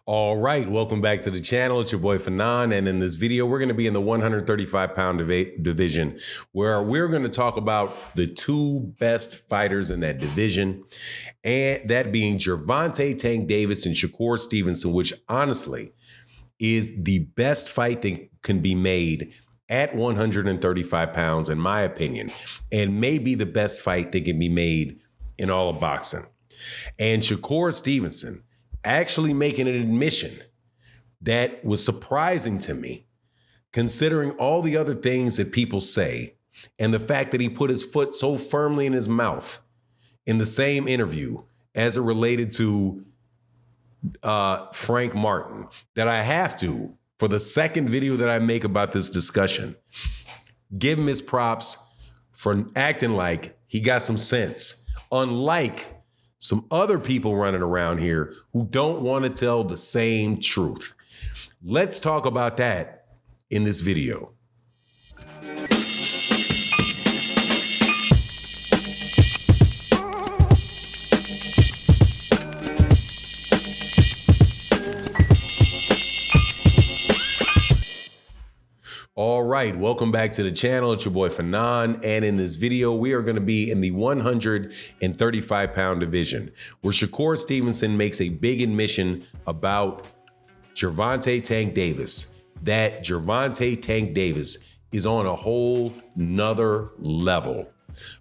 All right, welcome back to the channel. It's your boy Fanon, and in this video, we're going to be in the 135-pound division, where we're going to talk about the two best fighters in that division, and that being Gervonta Tank Davis and Shakur Stevenson, which honestly is the best fight that can be made at 135 pounds, in my opinion, and maybe the best fight that can be made in all of boxing. And Shakur Stevenson actually making an admission that was surprising to me, considering all the other things that people say and the fact that he put his foot so firmly in his mouth in the same interview as it related to Frank Martin, that I have to, for the second video that I make about this discussion, give him his props for acting like he got some sense, unlike some other people running around here who don't want to tell the same truth. Let's talk about that in this video. All right, welcome back to the channel. It's your boy Fanon, and in this video, we are going to be in the 135-pound division, where Shakur Stevenson makes a big admission about Gervonta Tank Davis, that Gervonta Tank Davis is on a whole nother level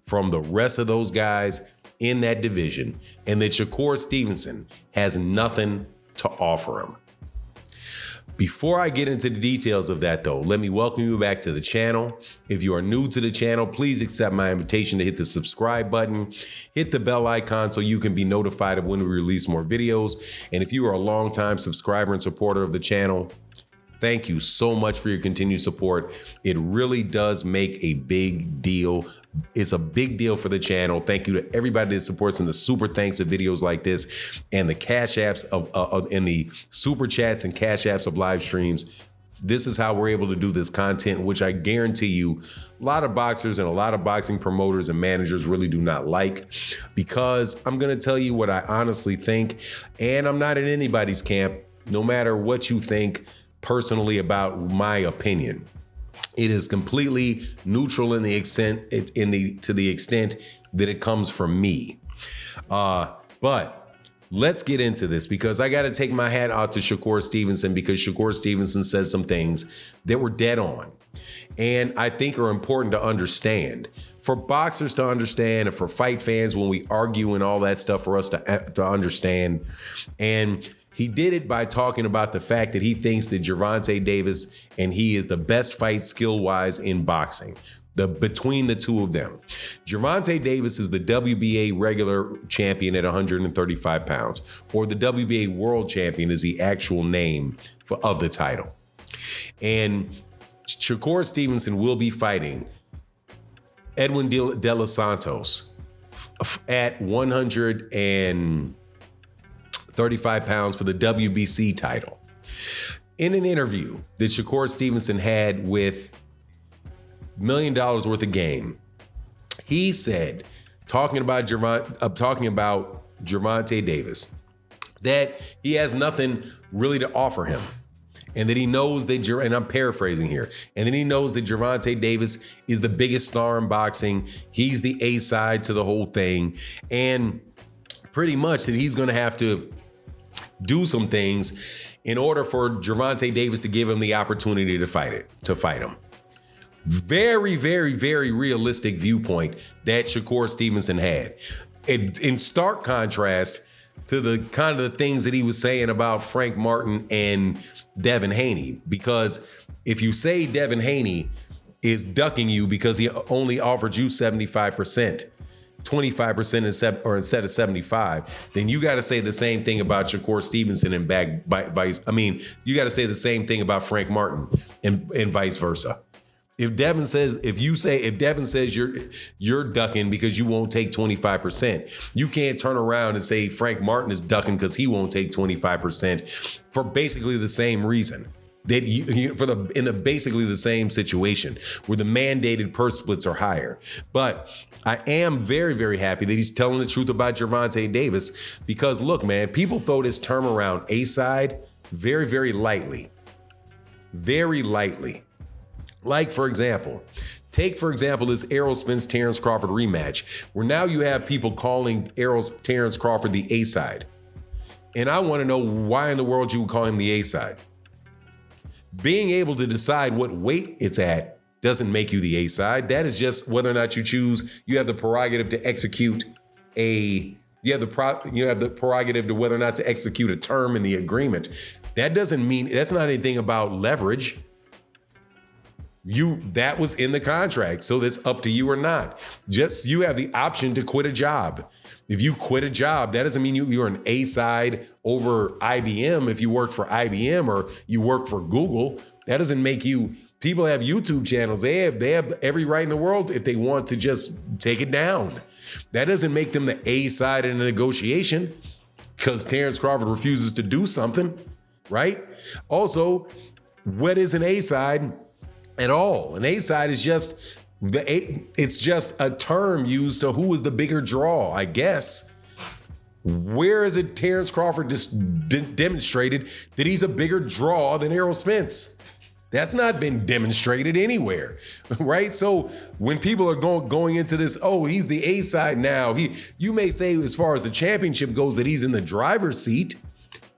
from the rest of those guys in that division, and that Shakur Stevenson has nothing to offer him. Before I get into the details of that, though, let me welcome you back to the channel. If you are new to the channel, please accept my invitation to hit the subscribe button, hit the bell icon so you can be notified of when we release more videos. And if you are a longtime subscriber and supporter of the channel, thank you so much for your continued support. It really does make a big deal. It's a big deal for the channel. Thank you to everybody that supports in the super thanks of videos like this, and the cash apps and the super chats and cash apps of live streams. This is how we're able to do this content, which I guarantee you a lot of boxers and a lot of boxing promoters and managers really do not like, because I'm going to tell you what I honestly think, and I'm not in anybody's camp, no matter what you think personally about my opinion. It is completely neutral in the extent to the extent that it comes from me. But let's get into this, because I got to take my hat out to Shakur Stevenson, because Shakur Stevenson says some things that were dead on, and I think are important to understand, for boxers to understand, and for fight fans when we argue and all that stuff, for us to understand. And he did it by talking about the fact that he thinks that Gervonta Davis and he is the best fight skill-wise in boxing, between the two of them. Gervonta Davis is the WBA regular champion at 135 pounds, or the WBA world champion is the actual name of the title. And Shakur Stevenson will be fighting Edwin De Los Santos at 135 pounds for the WBC title. In an interview that Shakur Stevenson had with $1 million worth of game, he said, talking about Gervonta Davis, that he has nothing really to offer him, and that he knows that, and I'm paraphrasing here, and then he knows that Gervonta Davis is the biggest star in boxing. He's the A side to the whole thing, and pretty much that he's going to have to do some things in order for Gervonta Davis to give him the opportunity to fight him. Very, very, very realistic viewpoint that Shakur Stevenson had. In stark contrast to the kind of the things that he was saying about Frank Martin and Devin Haney. Because if you say Devin Haney is ducking you because he only offered you 75%, 25% instead of 75, then you got to say the same thing about Shakur Stevenson and you got to say the same thing about Frank Martin and vice versa. If Devin says you're ducking because you won't take 25%, you can't turn around and say Frank Martin is ducking because he won't take 25% for basically the same reason. That in basically the same situation where the mandated purse splits are higher. But I am very, very happy that he's telling the truth about Gervonta Davis, because look, man, people throw this term around A-side very, very lightly. Very lightly. Like, for example, take, for example, this Errol Spence Terrence Crawford rematch, where now you have people calling Terrence Crawford the A-side. And I want to know why in the world you would call him the A-side. Being able to decide what weight it's at doesn't make you the A-side. That is just whether or not you have the prerogative to execute you have the prerogative to whether or not to execute a term in the agreement. That doesn't mean, that's not anything about leverage. That was in the contract, so that's up to you or not. Just you have the option to quit a job. If you quit a job, that doesn't mean you're an A-side over IBM. If you work for IBM or you work for Google, that doesn't make you. People have YouTube channels. They have every right in the world if they want to just take it down. That doesn't make them the A-side in a negotiation because Terrence Crawford refuses to do something, right? Also, what is an A-side at all? An A-side is just it's just a term used to who is the bigger draw, I guess. Where is it Terrence Crawford just demonstrated that he's a bigger draw than Errol Spence? That's not been demonstrated anywhere, right? So when people are going into this, oh, he's the A-side now. You may say as far as the championship goes that he's in the driver's seat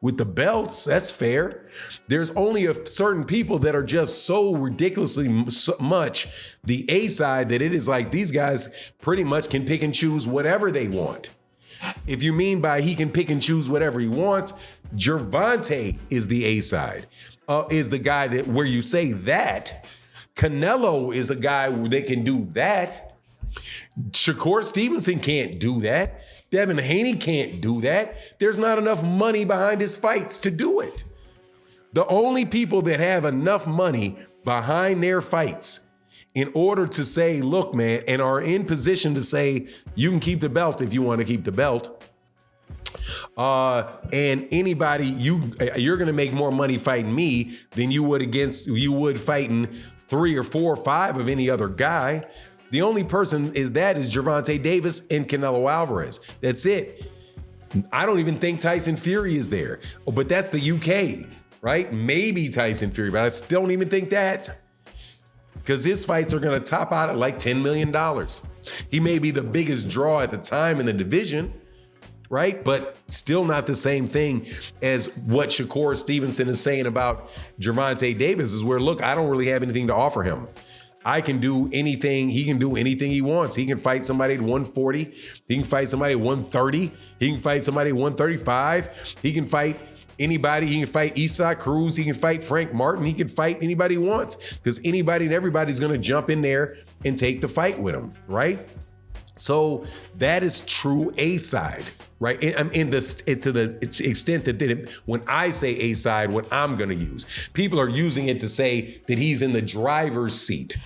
with the belts. That's fair. There's only a certain people that are just so ridiculously much the A-side that it is like these guys pretty much can pick and choose whatever they want. If you mean by he can pick and choose whatever he wants, Gervonta is the A-side. Is the guy that where you say that. Canelo is a guy where they can do that. Shakur Stevenson can't do that. Devin Haney can't do that. There's not enough money behind his fights to do it. The only people that have enough money behind their fights in order to say, look, man, and are in position to say, you can keep the belt if you want to keep the belt. And anybody, you're going to make more money fighting me than you would fighting 3 or 4 or 5 of any other guy. The only person is Gervonta Davis and Canelo Alvarez. That's it. I don't even think Tyson Fury is there, but that's the UK, right? Maybe Tyson Fury, but I still don't even think that because his fights are going to top out at like $10 million. He may be the biggest draw at the time in the division, right? But still not the same thing as what Shakur Stevenson is saying about Gervonta Davis is where, look, I don't really have anything to offer him. I can do anything. He can do anything he wants. He can fight somebody at 140. He can fight somebody at 130. He can fight somebody at 135. He can fight anybody. He can fight Isaac Cruz. He can fight Frank Martin. He can fight anybody he wants because anybody and everybody's going to jump in there and take the fight with him, right? So that is true A-side, right? To the extent that when I say A-side, what I'm going to use, people are using it to say that he's in the driver's seat,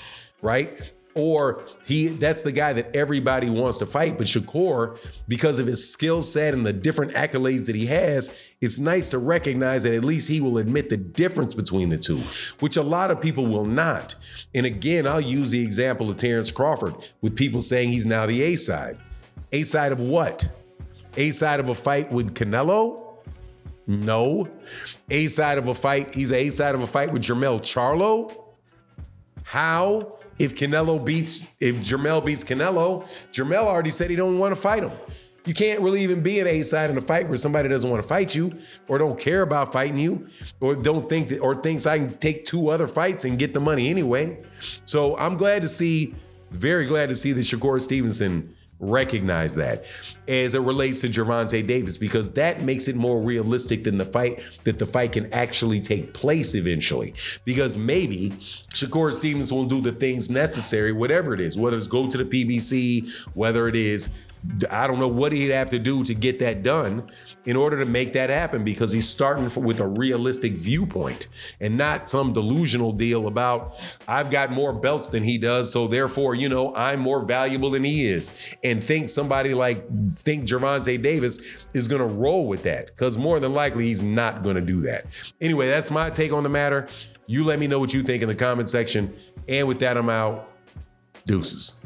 right? Or that's the guy that everybody wants to fight. But Shakur, because of his skill set and the different accolades that he has, it's nice to recognize that at least he will admit the difference between the two, which a lot of people will not. And again, I'll use the example of Terrence Crawford with people saying he's now the A-side. A-side of what? A-side of a fight with Canelo? No. A-side of a fight, he's A-side of a fight with Jermell Charlo? How? If Jermell beats Canelo, Jermell already said he don't want to fight him. You can't really even be an A-side in a fight where somebody doesn't want to fight you or don't care about fighting you or thinks I can take 2 other fights and get the money anyway. So I'm very glad to see that Shakur Stevenson recognize that as it relates to Gervonta Davis, because that makes it more realistic than the fight can actually take place eventually. Because maybe Shakur Stevenson will do the things necessary, whatever it is, whether it's go to the PBC, whether it is, I don't know what he'd have to do to get that done in order to make that happen, because he's starting with a realistic viewpoint and not some delusional deal about I've got more belts than he does, so therefore, I'm more valuable than he is. And think Gervonta Davis is going to roll with that, because more than likely he's not going to do that. Anyway, that's my take on the matter. You let me know what you think in the comment section. And with that, I'm out. Deuces.